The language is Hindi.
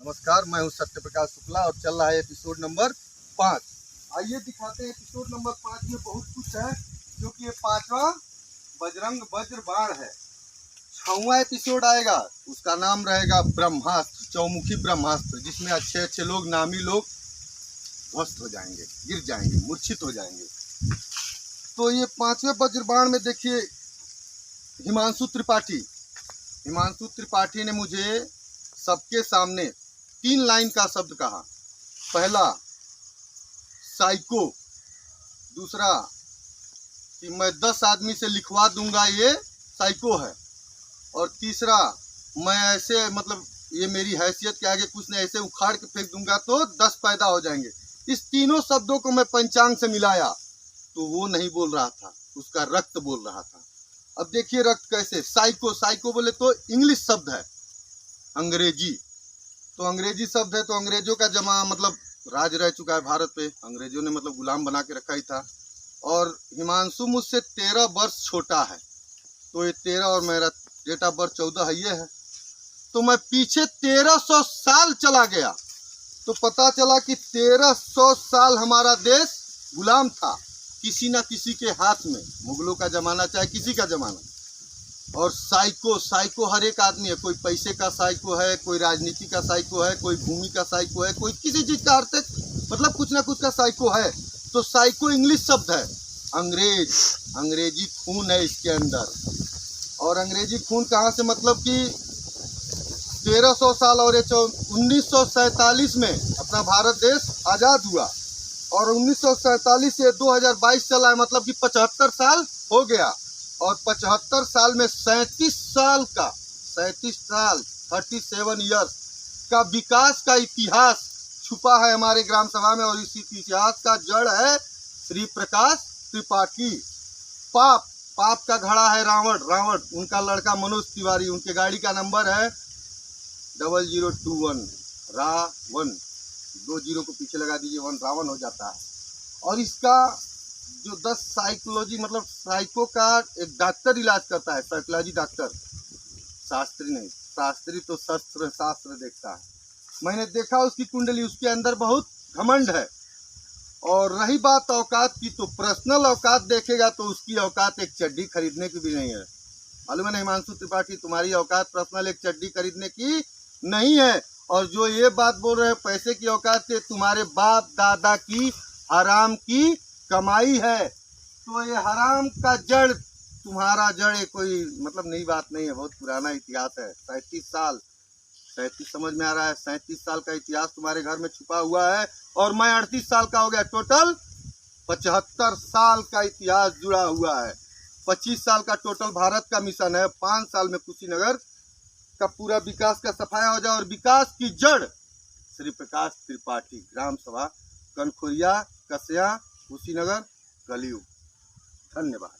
नमस्कार, मैं हूं सत्य प्रकाश शुक्ला और चल रहा है एपिसोड नंबर 5। आइए दिखाते हैं एपिसोड नंबर 5 में बहुत कुछ है, क्योंकि ये 5वां बजरंग वज्र बाण है। 6वां एपिसोड आएगा, उसका नाम रहेगा ब्रह्मास्त्र, चौमुखी ब्रह्मास्त्र, जिसमें अच्छे अच्छे लोग, नामी लोग ध्वस्त हो जाएंगे, गिर जाएंगे, मूर्छित हो जाएंगे। तो ये 5वें वज्र बाण में देखिए, हिमांशु त्रिपाठी ने मुझे सबके सामने 3 लाइन का शब्द कहा। पहला साइको, दूसरा कि मैं 10 आदमी से लिखवा दूंगा ये साइको है, और तीसरा मैं ऐसे ये मेरी हैसियत के आगे कुछ नहीं, ऐसे उखाड़ के फेंक दूंगा तो 10 पैदा हो जाएंगे। इस तीनों शब्दों को मैं पंचांग से मिलाया तो वो नहीं बोल रहा था, उसका रक्त बोल रहा था। अब देखिए रक्त कैसे। साइको बोले तो इंग्लिश शब्द है, अंग्रेजी, तो अंग्रेजी शब्द है, तो अंग्रेजों का जमा राज रह चुका है भारत पे, अंग्रेजों ने गुलाम बना के रखा ही था। और हिमांशु मुझसे 13 वर्ष छोटा है, तो ये 13 और मेरा डेट ऑफ बर्थ 14 है, ये है। तो मैं पीछे 1300 साल चला गया, तो पता चला कि 1300 साल हमारा देश गुलाम था किसी ना किसी के हाथ में, मुगलों का जमाना चाहे किसी का जमाना। और साइको हर एक आदमी है, कोई पैसे का साइको है, कोई राजनीति का साइको है, कोई भूमि का साइको है, कोई किसी चीज का अर्थ कुछ ना कुछ का साइको है। तो साइको इंग्लिश शब्द है, अंग्रेजी खून है इसके अंदर। और अंग्रेजी खून कहाँ से, कि 1300 साल और 1947 में अपना भारत देश आज़ाद हुआ, और 1947 से 2022 चला है, कि 75 साल हो गया। और 75 साल में 37 साल 37 ईयर्स का विकास का इतिहास छुपा है हमारे ग्राम सभा में। और इस इतिहास का जड़ है श्री प्रकाश त्रिपाठी। पाप का घड़ा है रावण, उनका लड़का मनोज तिवारी, उनके गाड़ी का नंबर है 0021 रावण, 2 जीरो को पीछे लगा दीजिए, 1 रावण हो जाता है। और इसका जो 10 साइकोलॉजी साइको का एक डॉक्टर इलाज करता है, साइकोलॉजी डॉक्टर, शास्त्री नहीं, शास्त्री तो शास्त्र देखता है। मैंने देखा उसकी कुंडली, उसके अंदर बहुत घमंड है। और रही बात औकात की, तो पर्सनल औकात देखेगा तो उसकी औकात एक चड्डी खरीदने की भी नहीं है। मालूम है ना हिमांशु त्रिपाठी, तुम्हारी औकात पर्सनल एक चड्डी खरीदने की नहीं है। और जो ये बात बोल रहे हैं पैसे की औकात से, तुम्हारे बाप दादा की हराम की कमाई है। तो ये हराम का जड़, तुम्हारा जड़ कोई नई बात नहीं है, बहुत पुराना इतिहास है। 37 समझ में आ रहा है, 37 साल का इतिहास तुम्हारे घर में छुपा हुआ है। और मैं 38 साल का हो गया, टोटल 75 साल का इतिहास जुड़ा हुआ है। 25 साल का टोटल भारत का मिशन है। 5 साल में कुशीनगर का पूरा विकास का सफाया हो जाए। और विकास की जड़ श्री प्रकाश त्रिपाठी, ग्राम सभा कनखुरिया, कस्या, कुशीनगर, कलियुग। धन्यवाद।